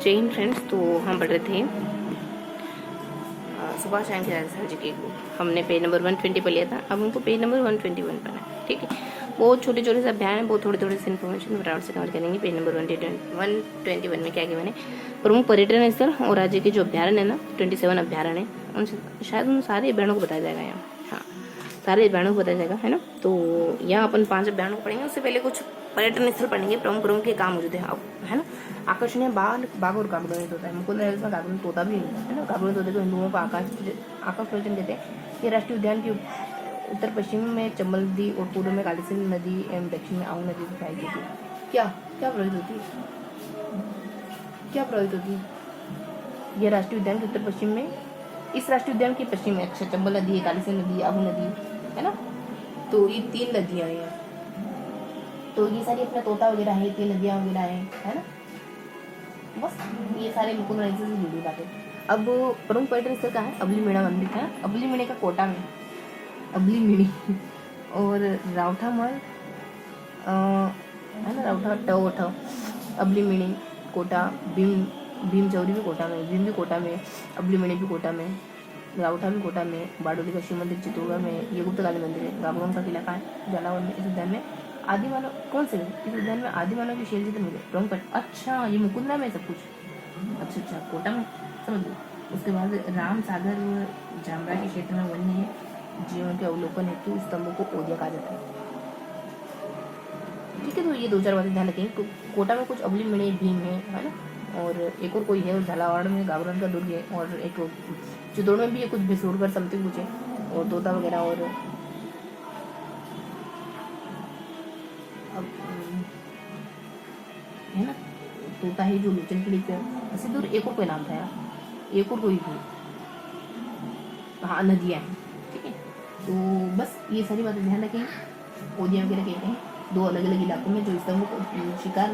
जय हिंद फ्रेंड्स। तो हम पढ़ रहे थे सुभाष चंद्र सर जी के बुक। हमने पेज नंबर 120 पर लिया था, अब हमको पेज नंबर 121 पर है। ठीक है, बहुत छोटे छोटे से अध्याय हैं, बहुत थोड़े थोड़े से इन्फॉर्मेशन फटाफट से कवर करेंगे। पेज नंबर 121 में क्या क्या बने, प्रमुख पर्यटन स्थल और राज्य के जो अभ्यारण्य है ना, 27 अभ्यारण्य है, उन शायद उन सारे अभ्यारण्यों को बताया जाएगा यहाँ। हाँ, सारे अभ्यारण्यों को बताया जाएगा, है ना। तो यहाँ अपन 5 अभ्यारण्यों को पढ़ेंगे, उससे पहले कुछ पर्यटन स्थल पढ़ेंगे, प्रमुख प्रमुख के काम मौजूद है ना। आकर्षणीय बाघ और गागरोनित होता है, मुकुंद नहर में गागरोनित तोता भी है ना। गागरोनित तोते को हिंदुओं का आकाश प्रवचन कहते हैं। ये राष्ट्रीय उद्यान के उत्तर पश्चिम में चंबल नदी और पूर्व में कालीसिंध नदी एवं दक्षिण में आऊ नदी दिखाई देती है। क्या क्या प्रभावित होती है, क्या प्रभावित होती है। ये राष्ट्रीय उद्यान के उत्तर पश्चिम में, इस राष्ट्रीय उद्यान के पश्चिम में अच्छा चंबल नदी है, कालीसिंध नदी, आहू नदी है ना। तो ये 3 नदियां हैं, तो ये सारी अपना तोता वगैरह है, 3 नदियां वगैरह है ना। बस ये सारे मुकुंद नहर से जुड़ी बातें। अब प्रमुख पर्यटन स्थल का है अबली मीणा मंदिर है, अबली मीणे का कोटा में, अबली मीणी और रावठा मल है ना, रावठा टव अबली मीणी कोटा, भीम चौरी भी कोटा में, भीम भी कोटा में, अबली मीणी भी कोटा में, रावठा भी कोटा में, बारडोली का शिव मंदिर चित्तौड़गढ़ में, ये गुप्तकाली मंदिर है, गागरोन का किला का है झालावाड़ में। इस उद्यान में आदि मानव कौन से इस उद्यान में आदि मानव की शेर चित्र मिले प्रमुख। अच्छा, ये मुकुंदरा में सब कुछ, अच्छा कोटा में समझ लो। उसके बाद राम सागर जामरा के क्षेत्र में वन्य जीवन के अवलोकन हेतु स्तंभों को ओदिया कहा जाता है। ठीक है, तो ये 2-4 बातें ध्यान रखेंगे। कोटा में कुछ अबली मीणे भीम है ना, और एक और कोई है, और झालावाड़ में गागरोन का दुर्ग है, और एक चित्तौड़ में भी है कुछ भिसोड़गढ़ समथिंग कुछ है, और तोता वगैरह, और है ना तोता है जो लोचन के लिए ऐसे दूर। एक और कोई नाम था यार, एक और कोई भी, हाँ नदियाँ हैं। ठीक है, तो बस ये सारी बातें ध्यान रखें। ओदिया वगैरह कहते हैं 2 अलग अलग इलाकों में जो स्तंभों को शिकार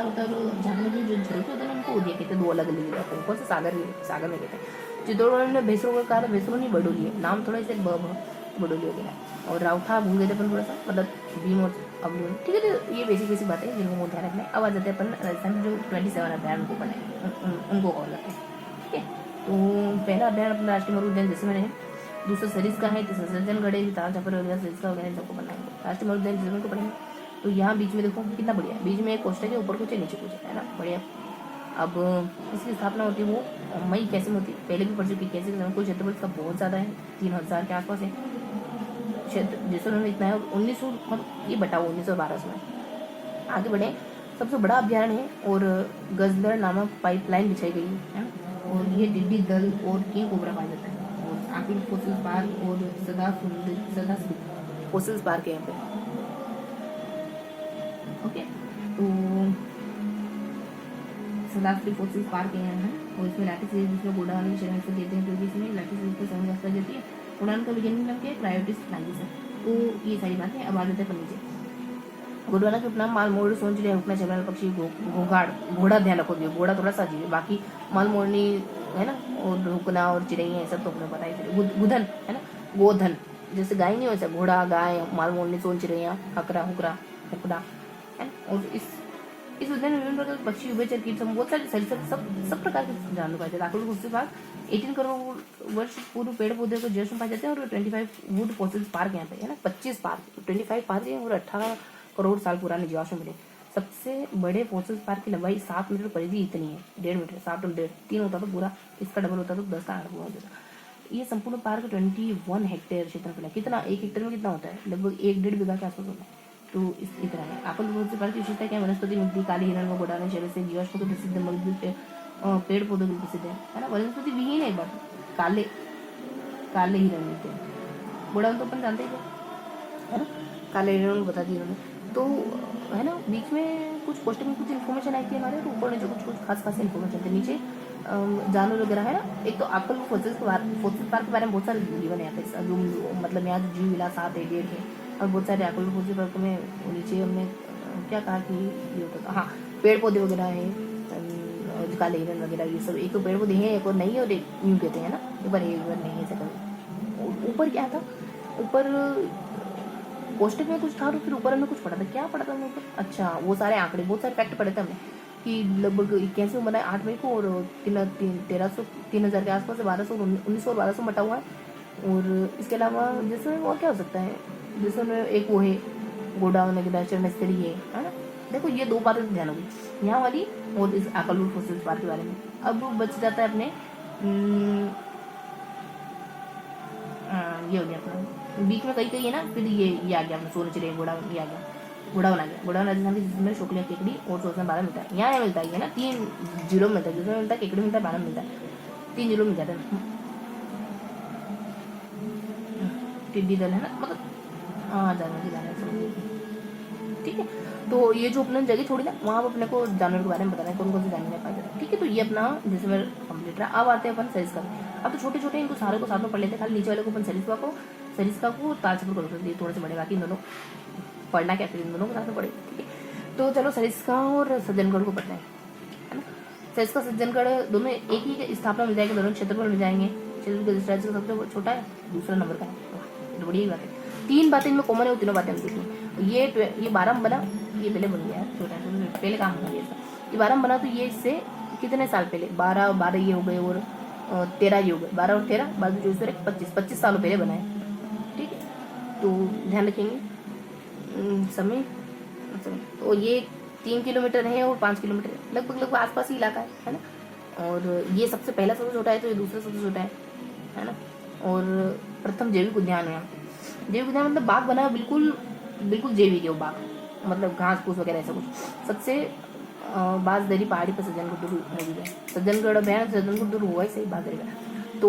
होता है, और झांकने के जो झरोखे होते हैं उनको ओदिया कहते हैं, 2 अलग अलग इलाकों में। कौन सा सागर में कहते हैं। चित्तौड़गढ़ में भैंसरों का कहा, भैंसरों नहीं बडोली है, नाम थोड़ा इसे बडोली वगैरह। और रावठा भूल गए थे अपन थोड़ा सा, मतलब भीम और अबली। ठीक है, तो ये बेसिक बातें हैं जिनको ध्यान रखना है। अब आ जाते हैं अपन राजस्थान में जो 27 अभ्यारण्य को पढ़े, उनको कॉल करते हैं। ठीक है, तो पहला अभ्यारण्य अपना राष्ट्रीय मरु उद्यान जैसे मैंने, दूसरा सरिस्का है, तीसरा सज्जनगढ़ है, तालछापर वगैरह सरिस्का वगैरह सबको बनाएंगे। राष्ट्रीय मरु उद्यान जैसे को पढ़ेंगे। तो यहाँ बीच में देखो कितना बढ़िया है, बीच में एक कोष्ठक है, ऊपर कुछ है नीचे कुछ है ना, बढ़िया। अब इसकी स्थापना होती है वो मई कैसे में होती है, पहले भी पढ़ चुकी। कैसे कुल क्षेत्रफल इसका बहुत ज़्यादा है, 3000 के आसपास है क्षेत्र, जैसलमेर में इतना है। 1900 मतलब ये बटा 1912 में। आगे बढ़े, सबसे बड़ा अभ्यारण्य है, और गजलर नामक पाइपलाइन बिछाई गई है, और ये टिड्डी दल और किंग कोबरा पाया जाता है। और आकिल फोसिल्स पार्क और सदा फोसिल्स पार्क है यहाँ पे। ओके, तो सदास्त्री फोसिल्स पार्क है यहाँ, और इसमें लाठी सीरीज जिसमें गोडा वाली शरण से देते हैं, क्योंकि इसमें लाठी सीरीज को समय रास्ता जाती है। उड़ान का वैज्ञानिक नाम क्या है, क्रायोटिस फ्लाइंगिस है। तो ये सारी बातें अब आ जाते हैं नीचे। गोडवाना के उपनाम माल मोड़, सोन चिड़िया, हुकना, चमड़ा पक्षी, घोघाड़, घोड़ा ध्यान रखो, घोड़ा थोड़ा सा अजीब है, बाकी माल मोड़नी है ना, और हुकना और चिड़ैया है सब तो अपने पता ही। गुधन है ना, गोधन जैसे गाय नहीं हो, वैसे घोड़ा, गाय, माल मोड़नी, सोन चिड़ैया, हकरा, हुकरा, हुकना है। और इस उद्यान में विभिन्न प्रकार के पक्षी, उभयचर, कीट, बहुत सारे सरीसृप, सब प्रकार के जानवर पाए जाते हैं। उसके बाद 18 करोड़ वर्ष पूर्व पेड़ पौधे को जड़ में पाए जाते हैं, और 25 वुड फॉसिल्स पार्क यहाँ पे है ना, 25 पार्क, 25 पार्क है, और 18 करोड़ साल पुराने जीवाश्म मिले। सबसे बड़े फॉसिल्स पार्क की लंबाई 7 मीटर, परिधि इतनी है, 1.5 मीटर, 7 और 1.5, 3 होता तो पूरा, इसका डबल होता तो 10 का 8 हो जाता। ये संपूर्ण पार्क 21 हेक्टेयर क्षेत्रफल है। कितना, 1 हेक्टेयर में कितना होता है, लगभग 1-1.5 बीघा के आसपास होता है। तो इस तरह है। आकल फॉसिल्स पार्क की विशेषता क्या है, वनस्पति मिलती, काली हिरण व गोडाने शरीर से जीवाश्म के प्रसिद्ध मजबूत पेड़ पौधों के प्रसिद्ध है ना। वनस्पति विहीन है, बट काले हिरण मिलते हैं। गोडान तो अपन जानते ही है ना, काले हिरण बता दिया उन्होंने। तो है ना, बीच में कुछ पोस्टर में कुछ इन्फॉर्मेशन आई थी हमारे, तो ऊपर नीचे कुछ खास इन्फॉर्मेशन थे। नीचे जानवर वगैरह है ना। एक तो आकल फॉसिल्स पार्क के बारे में बहुत सारे वीडियो बने यहाँ पे, जो मतलब यहाँ जीव मिला 7 है, 1.5 है, और बहुत सारे आकल फॉसिल्स पार्क में नीचे हमने क्या कहा कि ये होता था, हाँ पेड़ पौधे वगैरह है, काले हिरण वगैरह ये सब। एक तो पेड़ पौधे हैं, एक और नहीं, और एक यूँ कहते हैं ना, एक बार नहीं है ऐसा। ऊपर क्या था, ऊपर पोस्टर में कुछ था, और फिर ऊपर हमने कुछ पढ़ा था, क्या पढ़ा था हमने ऊपर, अच्छा वो सारे आंकड़े, बहुत सारे फैक्ट पढ़े थे हमने। कि लगभग 81 में बना है 8 मई को, और 3,000 के आसपास से 1200, 1900 और 1200 मटा हुआ है। और इसके अलावा जैसे और क्या हो सकता है, जैसे एक वो है गोडाउन एग्रीकल्चर मिस्त्री है ना। देखो ये दो बातें ध्यान होगी, यहाँ वाली और इस अकालूर फॉसिल्स पार्क के बारे में। अब बच जाता है अपने ये हो गया अपना बीच में कहीं है ना, फिर ये आ गया अपना सोने चले गोडाउन, ये आ गया गोडाउन आ गया। गोडाउन राजस्थान की, जिसमें शुक्ला केकड़ी और सोचना 12 मिलता है। यहाँ मिलता है ना 3 जीरो मिलता है, जिसमें मिलता है केकड़ी मिलता है, 12 मिलता है, 3 जीरो मिल जाता है। टिड्डी दल है ना, मतलब जानवर के बारे में, ठीक है। तो ये जो अपने जगह छोड़ी ना, वहाँ अपने को जानवर के बारे में बताना है, कौन कौन से जानवर पाए जाते हैं, ठीक है। तो ये अपना जैसे मैं कंप्लीट रहा। अब आते हैं अपन सरिस्का। अब तो छोटे छोटे इनको सारे को साथ में पढ़ लेते हैं, खाली नीचे वाले को अपन सरिस्का को तालछपर कर देते हैं, थोड़े से बड़े, बाकी इन दोनों पढ़ना क्या, फिर इन दोनों को साथ में पढ़े, ठीक है। तो चलो सरिस्का और सज्जनगढ़ को पढ़ते हैं, है ना। सरिस्का सज्जनगढ़ दोनों एक ही स्थापना मिल जाएगी, दोनों क्षेत्रफल मिल जाएंगे। क्षेत्र का सबसे छोटा है, दूसरा नंबर का है, तो बड़ी बात है। 3 बातें इनमें कॉमन है, वो तीनों बातें हम देखी। ये 12 में बना, ये पहले बन गया छोटा है, पहले काम हो गया इसका। ये 12 में बना, तो ये इससे कितने साल पहले, 12 ये हो गए, और 13 ये हो गए, 12 और 13 बाद में 25 सालों पहले बना है, ठीक है। तो ध्यान रखेंगे समय। तो ये 3 किलोमीटर है और 5 किलोमीटर है, लगभग आसपास ही इलाका है ना। और ये सबसे पहला सबसे छोटा है, तो ये दूसरा सबसे छोटा है ना। और प्रथम जैविक उद्यान है। जैविक उद्यान मतलब बाग बना है, बिल्कुल जैविक है वो बाग, मतलब घास फूस वगैरह ऐसा कुछ। सबसे बांसदरी पहाड़ी पर सज्जनगढ़ मौजूद है। सज्जनगढ़ अभ्यारण्य सज्जनगढ़ हुआ ही सही, बांसदरी का। तो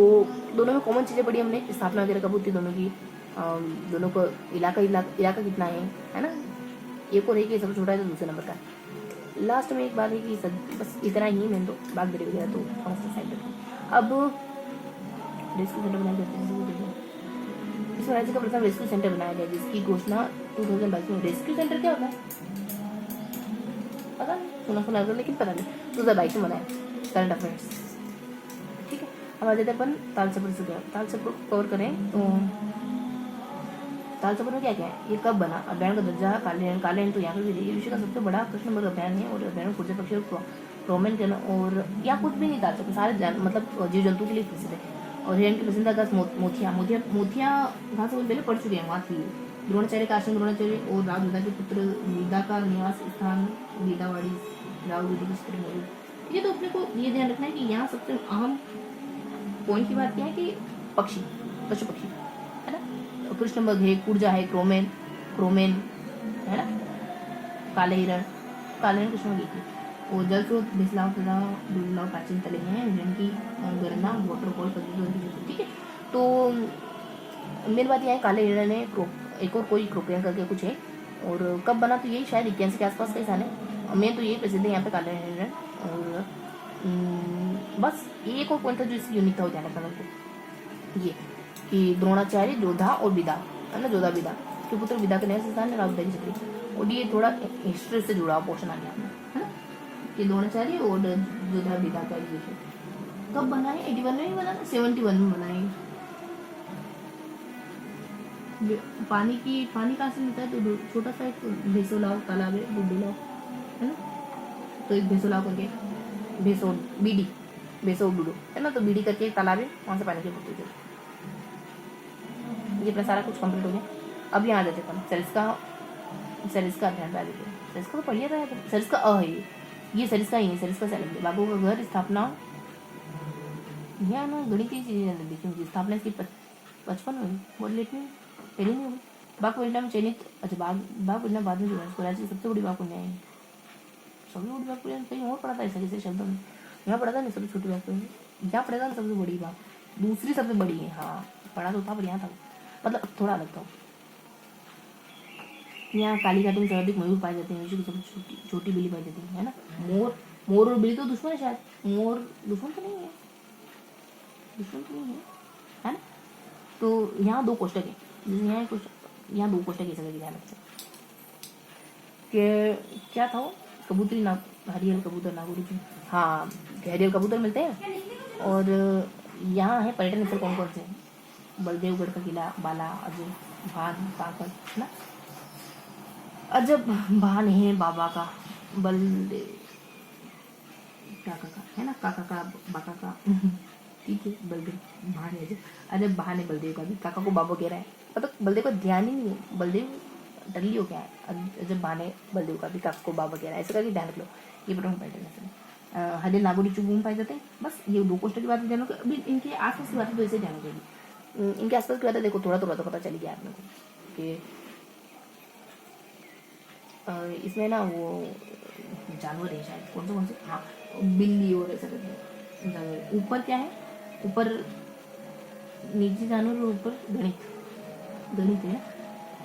दोनों में कॉमन चीजें पढ़ी हमने, स्थापना वगैरह कब होती है दोनों की, दोनों को इलाका कितना है ना। एक और है कि सबसे छोटा है, तो दूसरे नंबर का। लास्ट में एक बात है कि बस इतना ही, मैंने तो बागदरी वगैरह तो थोड़ा सा साइड रखा। अब रेस्क्यू सेंटर बनाया जाता है, इस राज्य का प्रथम रेस्क्यू सेंटर बनाया गया, जिसकी घोषणा 2022 में। रेस्क्यू सेंटर क्या होता है पता नहीं, सुना लेकिन पता नहीं, 2022 में बनाया। करंट अफेयर्स, ठीक है। अब आ जाते हैं अपन तालछपर से। तालछपर को कवर करें तो तालछपर में क्या क्या है, ये कब बना, अभ्यारण्य का दर्जा, काले तो यहाँ पर भी विश्व का सबसे बड़ा कृष्णमृग अभ्यारण्य है। और अभ्यारण्य खुर्जा पक्षी और प्रोमेन के, और यहाँ कुछ भी नहीं तालछपर, सारे मतलब जीव जंतु के लिए प्रसिद्ध है। और हिरण की पसंदीदा घास मोतिया घास पहले पढ़ चुके हैं, वहाँ थी। द्रोणाचार्य का आश्रम, द्रोणाचार्य और राव दुदा के पुत्र वीदा का निवास स्थान वीदावाड़ी, राव दुदा के चित्र मौजूद। ये तो अपने को ये ध्यान रखना है कि यहाँ सबसे अहम पॉइंट की बात क्या है कि पशु पक्षी है ना। कृष्णमृग है, कुर्जा है, क्रोमेन है ना, काले हिरण कृष्णमृग की। और जल स्रोत बिस्लाव तथा दुर्लभ प्राचीन तले हैं, जिनकी गणना वाटरफॉल पद्धति, ठीक है। तो मेन बात यह है, काले हिरण है, एक और कोई क्रोपियन करके कुछ है। और कब बना, तो यही शायद 81 के आसपास का ही साल है। मेन तो यही प्रसिद्ध है यहाँ पे काले हिरण। और बस एक और पॉइंट था जो इसकी यूनिक था, हो जाना था तो ये कि द्रोणाचार्य, जोधा और विदा है ना, जोधा विदा के पुत्र विदा के नया स्थान है रावदारी छत्री। और ये थोड़ा हिस्ट्री से जुड़ा हुआ पोर्शन आ गया है ना, कि द्रोणाचार्य और जोधा विदा का ये कब बना है, 81 में ही बना था, 71 में बना है। पानी कहाँ से मिलता है, तो छोटा सा एक भेसोलाव तालाब है, बुड्डूलाव है ना। तो एक भेसोलाव करके भेसो डूडो है ना, तो बीडी करके एक तालाब है, वहाँ से पानी की पूर्ति होती है। ये अपना सारा कुछ कंप्लीट हो गया। अब यहाँ आ जाते हैं सरिस्का अध्ययन पे। सरिस्का तो पढ़िए था, सरिस्का है ये सरिस्का ही नहीं, सरिस्का से अलग है। बाबू का घर, स्थापना यहाँ ना गणित की चीजें देखी मुझे। स्थापना इसकी 55 में, बहुत लेट में, पहले नहीं हुई। बाघ परिणाम में चयनित, अच्छा बाघ परिणाम बाद में जो है, राज्य की सबसे बड़ी बाघ पुण्य है। सबसे बड़ी बाघ पुण्य कहीं और पढ़ा था ऐसा किसी शब्दों में, यहाँ पढ़ा था नहीं सबसे छोटी बाघ पुण्य, यहाँ पढ़ा था ना सबसे बड़ी बाघ, दूसरी सबसे बड़ी है। हाँ पढ़ा तो था, पर यहाँ था मतलब थोड़ा अलग था। यहाँ काली घाटी में सर्वाधिक मयूर पाए जाते हैं, विश्व की सबसे छोटी बिल्ली पाई जाती है ना। मोर और बिल्ली तो दुश्मन है शायद, मोर दुश्मन तो नहीं है है ना। तो यहाँ 2 कोष्टक है, जैसे यहाँ 2 कोष्टक है, समझ ध्यान रखते कि क्या था वो, कबूतरी ना, हरियल कबूतर नागुरी, हाँ हरियल कबूतर मिलते हैं। और यहाँ है पर्यटन स्थल कौन कौन से, बलदेवगढ़ का किला, बाला, अजय भान, काकड़ ना, अजब भान है बाबा का, बलदेव काका का है ना, काका का बाका का ठीक है, बलदेव बहाने से, अरे बहाने बलदेव का भी काका को बाबा कह रहा है, मतलब बलदेव का ध्यान ही नहीं है, बलदेव टल्ली हो क्या है, जब बहाने बलदेव का भी काका को बाबा कह रहा है, ऐसा करके ध्यान रख लो। ये प्रमुख पैटर्न है। हरे नागोरी चुगूम पाए जाते हैं, बस ये 2 कोष्टक की बात ध्यान रखो। अभी इनके आसपास की बातें तो इसे ध्यान रखेगी, इनके आसपास की बातें देखो, थोड़ा थोड़ा तो पता चल गया आप लोगों को कि इसमें ना वो जानवर है शायद, कौन से, हाँ बिल्ली और ऐसा करके जानवर। ऊपर क्या है, ऊपर नीचे जानवर और ऊपर गणित है।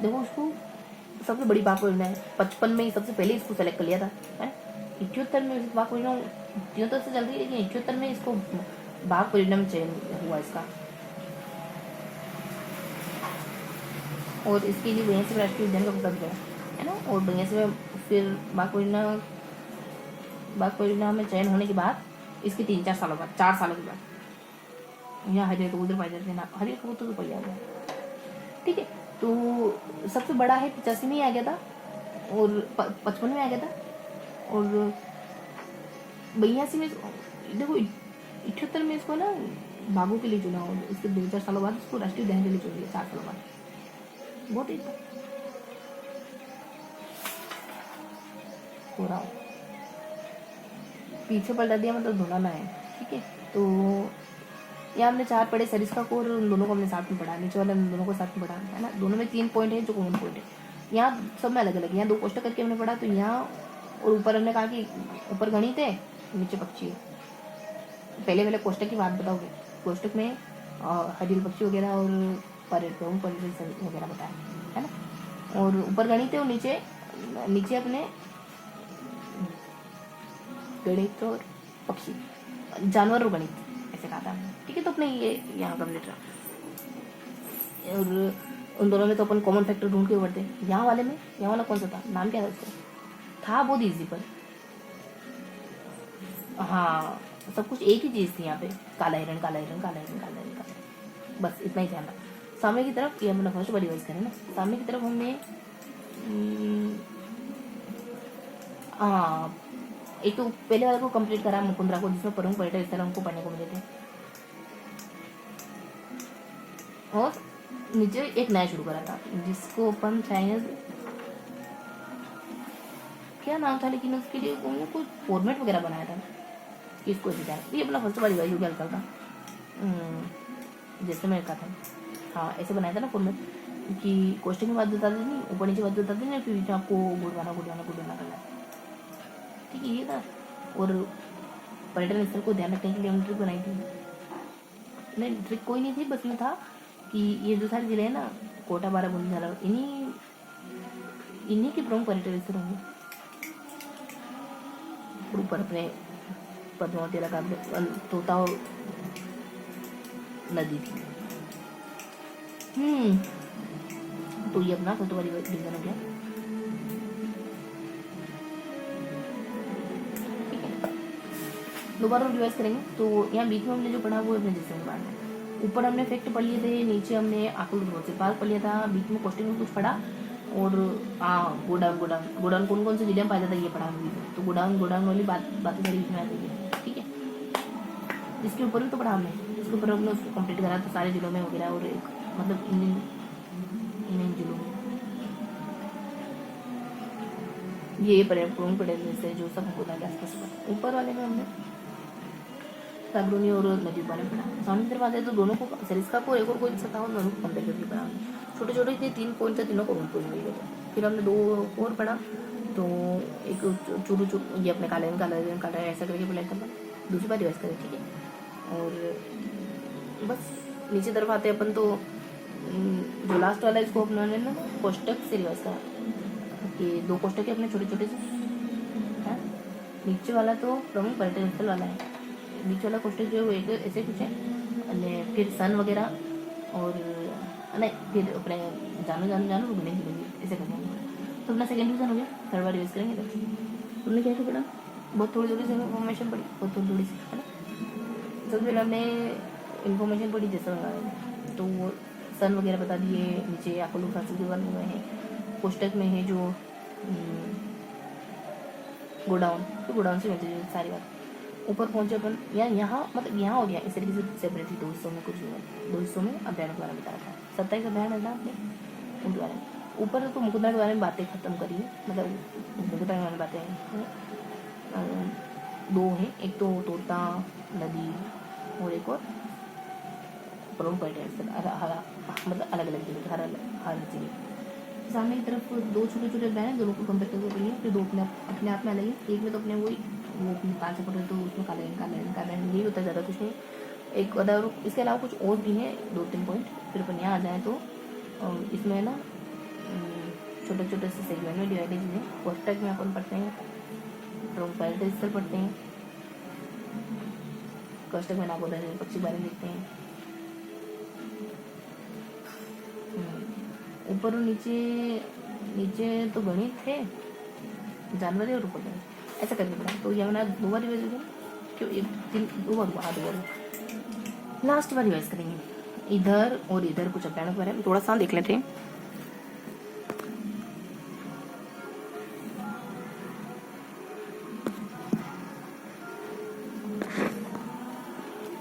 देखो उसको सबसे बड़ी बात बोलना है, 55 में ही सबसे पहले इसको सेलेक्ट कर लिया था, है 78 में इस बात परिणाम 73 से चल रही है, लेकिन 78 में इसको भाग परिणाम चयन हुआ इसका। और इसके लिए बढ़िया से राष्ट्रीय उद्यान का उपलब्ध है ना, और बढ़िया से फिर बाग परिणाम में चयन होने के बाद इसके 3-4 सालों बाद, 4 सालों के बाद यहाँ हरियर कबूतर पाए जाते हैं ना, हरियर कबूतर तो पड़ जाता है, ठीक है। तो सबसे बड़ा है 85 में आ गया था, और 55 में आ गया था, और 82 में देखो 78 में इसको ना बाघों के लिए चुना, और इसके 2-4 सालों बाद इसको राष्ट्रीय उद्यान के लिए चुन लिया, 4 सालों बाद, बहुत ही हो रहा पीछे पलटा दिया, मतलब धुलाना है, ठीक है। तो यहाँ हमने 4 पढ़े, सरिस्का को और उन दोनों को हमने साथ में पढ़ा, नीचे वाले दोनों को साथ में पढ़ा है ना, दोनों में 3 पॉइंट है जो कॉमन पॉइंट है, यहाँ सब में अलग अलग है। यहाँ 2 कोष्टक करके हमने पढ़ा, तो यहाँ और ऊपर हमने कहा कि ऊपर गणित है, नीचे पक्षी है। पहले कोष्टक की बात बताओगे, कोष्टक में हरियल पक्षी वगैरह और पर्यटन वगैरह बताया है ना, और ऊपर गणित है और नीचे अपने गणित और पक्षी, जानवर और गणित ऐसे कहा था, ठीक है। तो अपने ये यहाँ कंप्लीट रहा, और उन दोनों में तो अपन कॉमन फैक्टर ढूंढ के बढ़ते। यहाँ वाला कौन सा था, नाम क्या था उसका, था बहुत इजी पर, हाँ सब कुछ एक ही चीज़ थी यहाँ पे, काला हिरण, बस इतना ही ध्यान रहा। सामने की तरफ ये हमने फर्स्ट बार रिवाइज करें ना, सामने की तरफ हमने हाँ एक तो पहले वाले को कंप्लीट करा मुकुंदरा को, जिसमें प्रमुख पर्यटन स्थल हमको पढ़ने को मिले थे, और नीचे एक नया शुरू करा था जिसको अपन चाइनीज क्या नाम था, लेकिन उसके लिए उन्होंने कोई फॉर्मेट वगैरह बनाया था कि इसको ऐसे जाए। ये अपना फर्स्ट बार रिवाइज हो गया हल्का का, जैसे मैं कहा था, हाँ ऐसे बनाया था ना फॉर्मेट, कि क्वेश्चन की बात बताते नहीं, ऊपर नीचे बात बताते नहीं, फिर बीच में आपको गुड़वाना करना है, ठीक है ये था। और पर्यटन स्थल को ध्यान रखने के लिए हमने ट्रिक बनाई थी, नहीं ट्रिक कोई नहीं थी, बस ये था कि ये जो सारे जिले हैं ना, कोटा, बाराबंकी, झालावाड़, इन्हीं के प्रमुख पर्यटन स्थल होंगे। ऊपर अपने पद्मावती इलाका तोता और नदी थी। तो ये अपना सबसे बड़ी रीजन हो गया, ठीक है। दोबारा रिवाइज करेंगे। तो यहाँ बीच में हमने जो पढ़ा वो अपने जिससे बात है, ऊपर हमने फैक्ट पढ़ लिए थे, नीचे हमने आकुल से पार्क पढ़ लिया था, बीच में क्वेश्चन में कुछ पढ़ा, और गोडाउन कौन से जिले में पाया जाता है ये पढ़ा हमने। तो गोडाउन वाली बातें सारी बीच में आ गई है, ठीक है। इसके ऊपर भी तो पढ़ा हमने, इसके ऊपर हमने उसको कंप्लीट करा, तो सारे जिलों में वगैरह, और मतलब इन जिलों में ये प्रमुख पर्यटन से जो सब होता है आसपास। ऊपर वाले में हमने सागरोनी और नदी वाले पढ़ा। सामने की तरफ आते तो दोनों को, सरिस्का को एक और कोई था, दोनों को कंपेयर करके पढ़ा। छोटे छोटे थे 3 पॉइंट थे, तीनों को मिल गए थे। फिर हमने 2 और पढ़ा, तो एक चूरू ये अपने काला ऐसा करके पढ़ा था, दूसरी बार रिवाइज करें, ठीक है। और बस नीचे तरफ आते अपन, तो जो लास्ट वाला इसको अपना ना कोष्टक से रिवाइज करा, कि 2 कोष्टक है अपने छोटे छोटे से, है। नीचे वाला तो प्रमुख पर्यटन स्थल वाला है, बीच वाला कोष्टक जो है ऐसे कुछ है, फिर सन वगैरह, और नहीं फिर अपने जानो घूमेंगे ऐसे करेंगे। तो अपना सेकंड डिवीजन हो गया, थर्ड बार रिवाइज करेंगे। तो तुमने क्या पढ़ा, बहुत थोड़ी सी इन्फॉर्मेशन पढ़ी, बहुत थोड़ी सी, है ना। सबसे पहले हमने इन्फॉर्मेशन पढ़ी जैसा लगा, तो वो सन वगैरह बता दिए, नीचे आपको लोग फांसी के हुए हैं, कोष्टक में है जो गोडाउन, तो गोडाउन से मिलती है सारी बात। ऊपर पहुंचे अपन यहाँ मतलब यहाँ और यहाँ इस तरीके से सेपरेट थी, 2 हिस्सों में कुछ नहीं है, 2 हिस्सों में अभ्यारण के बारे में बताया था। 27 अभ्यारण है ना आपने उनके बारे में। ऊपर तो मुकुंदरा के बारे में बातें खत्म करिए, मतलब मुकुंदरा के बारे में बातें हैं 2 हैं, एक तो तोता नदी और एक और प्रमुख पर्यटन मतलब अलग अलग जगह हर जगह। सामने की तरफ 2 छोटे छोटे अभ्यारण हैं, दोनों को कंपेयर करके पढ़िए, फिर 2 अपने आप में अलग है। एक में तो अपने वो ताल से पढ़े तो उसमें काला यही होता है, ज़्यादा कुछ नहीं। एक अदर इसके अलावा कुछ और भी है 2-3 पॉइंट। फिर अपन यहाँ आ जाए तो इसमें ना छोटे छोटे से सेगमेंट में डिवाइडेड है। कोष्टक में अपन पढ़ते हैं, पैराडाइज पढ़ते हैं, कोष्टक में नाम होता है पक्षी बारे में देखते हैं। ऊपर और नीचे तो गणित है, जानवर और ऊपर गणित, ऐसा करके पढ़ा। तो ये मैंने 2 बार रिवाइज हो गया, क्यों 2 बार हुआ, 2 बार लास्ट बार रिवाइज करेंगे। इधर और इधर कुछ अभ्यारण के बारे में थोड़ा सा देख लेते हैं।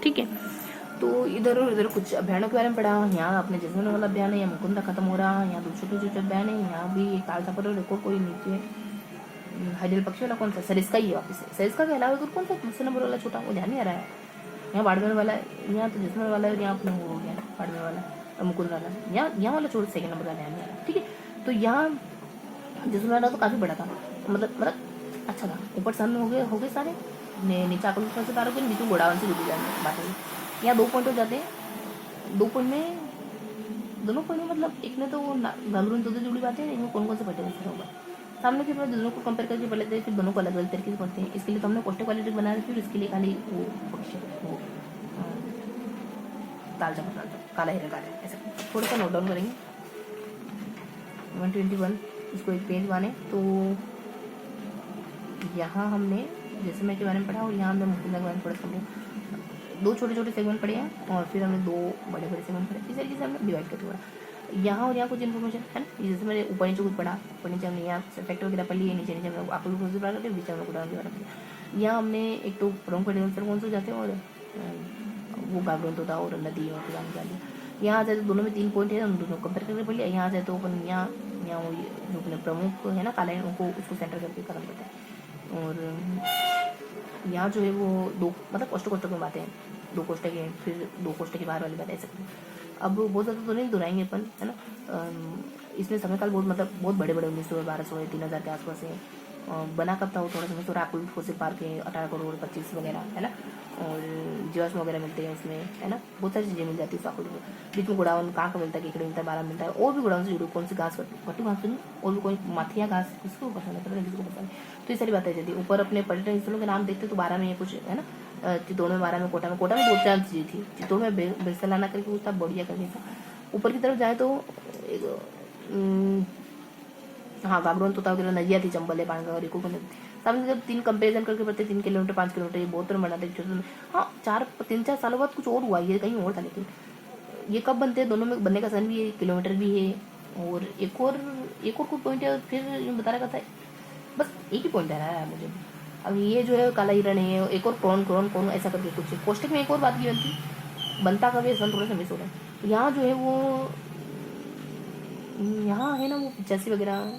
ठीक है, तो इधर और इधर कुछ अभ्यारणों के बारे में पढ़ा। यहाँ अपने जैसलमेर वाला अभ्यारण है, यहाँ मुकुंदरा खत्म हो रहा है, यहाँ 2 छोटे छोटे अभ्यारण है, यहाँ भी एक ताल छापर देखो कोई नीचे हरियल पक्षी वाला कौन सा सरिस्का ही है वापस से। सरिस्का के अलावा कौन सा दूसरे नंबर वाला छोटा, वो ध्यान नहीं आ रहा है। यहाँ बाड़मेर वाला है, यहाँ तो जैसलमेर वाला है, यहाँ अपने हो गया बाड़मेर वाला और मुकुंद वाला, यहाँ वाला छोटा 2nd नंबर का ध्यान नहीं आ रहा। ठीक है, तो यहाँ जैसलमेर वाला तो काफ़ी बड़ा था, मतलब अच्छा था। ऊपर सामने हो गए सारे, नीचे आकल से पार हो गए, बीच में गोडावन से जुड़ी जाने बात होगी। यहाँ 2 पॉइंट हो जाते हैं। 2 पॉइंट में दोनों पॉइंट में मतलब एक में तो वो गागरून तो जुड़ी बातें हैं, एक में कौन से पढ़ते हैं होगा। सामने के बाद दोनों को कंपेयर करके पढ़ लेते हैं, फिर दोनों को अलग अलग तरीके से पढ़ते हैं। इसके लिए तो हमने कोष्टक क्वालिटी बना रही, फिर इसके लिए खाली वो पक्ष वो तालचा काला हिरन काला, ऐसा थोड़ा सा नोट डाउन करेंगे। 121 इसको एक पेज माने तो यहाँ हमने जैसलमेर के बारे में पढ़ा और यहाँ हमने मुकुंदरा के बारे में पढ़ा। हमने 2 छोटे छोटे सेगमेंट पढ़े हैं और फिर हमने 2 बड़े बड़े सेगमेंट पढ़े। इस तरीके से हमने डिवाइड करके पढ़ा। यहाँ और यहाँ कुछ इन्फॉर्मेशन है ना, जैसे मैंने ऊपर नीचे कुछ पढ़ा, ऊपर नीचे हमने यहाँ फैक्टर वगैरह पढ़ लिए, नीचे हमने आपको भी पढ़ा करते, बीच में कुछ यहाँ हमने एक तो प्रमुख पर्यटन कौन से जाते हैं और वो गागरोन था और नदी और जालिया। यहाँ आ जाए तो दोनों में 3 पॉइंट है, हम दोनों कंपेयर करके पढ़ लिया। यहाँ आ जाए तो अपन यहाँ वो जो अपने प्रमुख है ना काला उनको उसको सेंटर करके खत्म करते हैं। और यहाँ जो है वो 2 मतलब कोष्टक में बातें हैं, 2 कोष्टक हैं, फिर 2 कोष्टक के बाहर वाली बात ऐसे। अब बहुत ज़्यादा तो नहीं दोहराएंगे अपन, है ना। इसमें समय काल बहुत बड़े 1900-1200 3000 के आसपास है। बना कब था वो थोड़ा समय, तो राकुल फोसिल पार्क है 18 करोड़ 25 वगैरह, है ना। और जीवाश्म वगैरह मिलते हैं उसमें, है ना, बहुत सारी चीज़ें मिल जाती है राकुल में। बीच में गुड़ावन कहाँ का मिलता है, केकड़े मिलता है, बारा मिलता है, और भी गुड़ावन से जुड़ी कौन सी घास कट्टू घास तो नहीं, और भी कोई माथिया घास किसको पसंद है, पता नहीं किसको पसंद है। तो ये सारी बातें जाती है। ऊपर अपने पर्यटन स्थलों के नाम देखते तो 12 में कुछ है ना, चित्तौड़ में 12 में कोटा में 2-4 चीज़ें थी। चित्तौड़ में बेरसलाना करके कुछ था, बढ़िया करके था। ऊपर की तरफ जाए तो हाँ गागरोन तोता वगैरह नदियाँ थी, चंबल है, बाणगंगा और इको बने। सामने जब 3 कंपेरिजन करके पढ़ते 3 किलोमीटर 5 किलोमीटर ये बहुत तरह बनाते छोटे। हाँ 3-4 सालों बाद कुछ और हुआ, ये कहीं और था। लेकिन ये कब बनते हैं, दोनों में बनने का सन भी है, किलोमीटर भी है, और एक और कोई पॉइंट है। फिर बता रहा था, बस एक ही पॉइंट आ रहा है मुझे। अब ये जो है काला हिरण है, एक और कौन ऐसा करके कुछ है। कोष्टक में एक और बात की बनता कभी सन थोड़ा सा मिस हो रहा है। यहाँ जो है वो यहाँ है ना वो 85 वगैरह।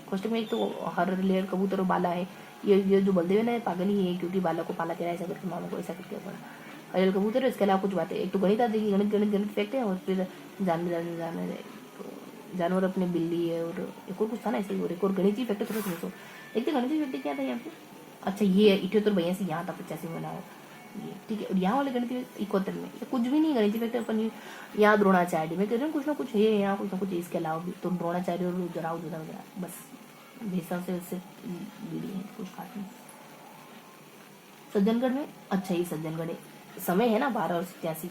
कोष्टक में एक तो हर लेयर कबूतर और बाला है। ये जो बलदेव है पागल ही है, क्योंकि बाला को पाला करा ऐसा करके मामा को ऐसा करके पड़ा हरियल कबूतर है। इसके अलावा कुछ बातें, एक तो गणित आती है, गणित फैक्ट है, और फिर जानवर तो जानवर अपने बिल्ली है, और एक और कुछ था ना ऐसे ही, और एक और गणित फैक्टर थोड़ा समझो। एक तो गणित फैक्टर क्या था यहाँ पे, अच्छा ये 78 भैया से यहाँ था 85 में बना ये, ठीक है। और यहाँ वाले गणित 71 में कुछ भी नहीं गणित फैक्टर अपन यहाँ द्रोणाचार्य मैं कह रही हूँ, कुछ ना कुछ है यहाँ, कुछ ना कुछ इसके अलावा भी तो द्रोणाचार्य और जराव जुदा वगैरह बस हिसाब से उससे जुड़ी है, कुछ खास नहीं। सज्जनगढ़ में अच्छा ये सज्जनगढ़ समय है ना 12 और 87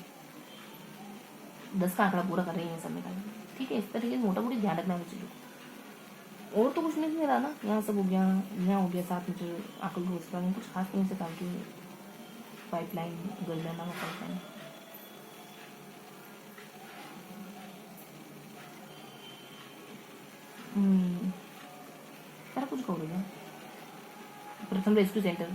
10 का आंकड़ा पूरा कर रही है समय का, ठीक है। इस तरीके से मोटा मोटी ध्यान रखना है मुझे। और तो कुछ नहीं रहा ना, यहाँ सब हो गया, यहाँ हो गया। साथ में जो आकल घोषणा में कुछ खास नहीं से काम की पाइपलाइन गोल्डन पाइपलाइन। सारा कुछ हो गया। प्रथम रेस्क्यू सेंटर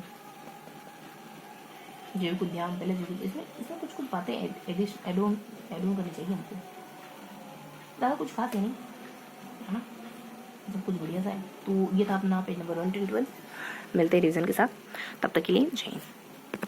जैविक उद्यान, पहले जैविक, इसमें इसमें कुछ कुछ बातें एड ऑन करनी चाहिए हमको, ज़्यादा कुछ खास है नहीं, है ना, सब कुछ बढ़िया सा है। तो ये था अपना पेज नंबर 112। मिलते हैं रिवीजन के साथ, तब तक के लिए जय हिंद।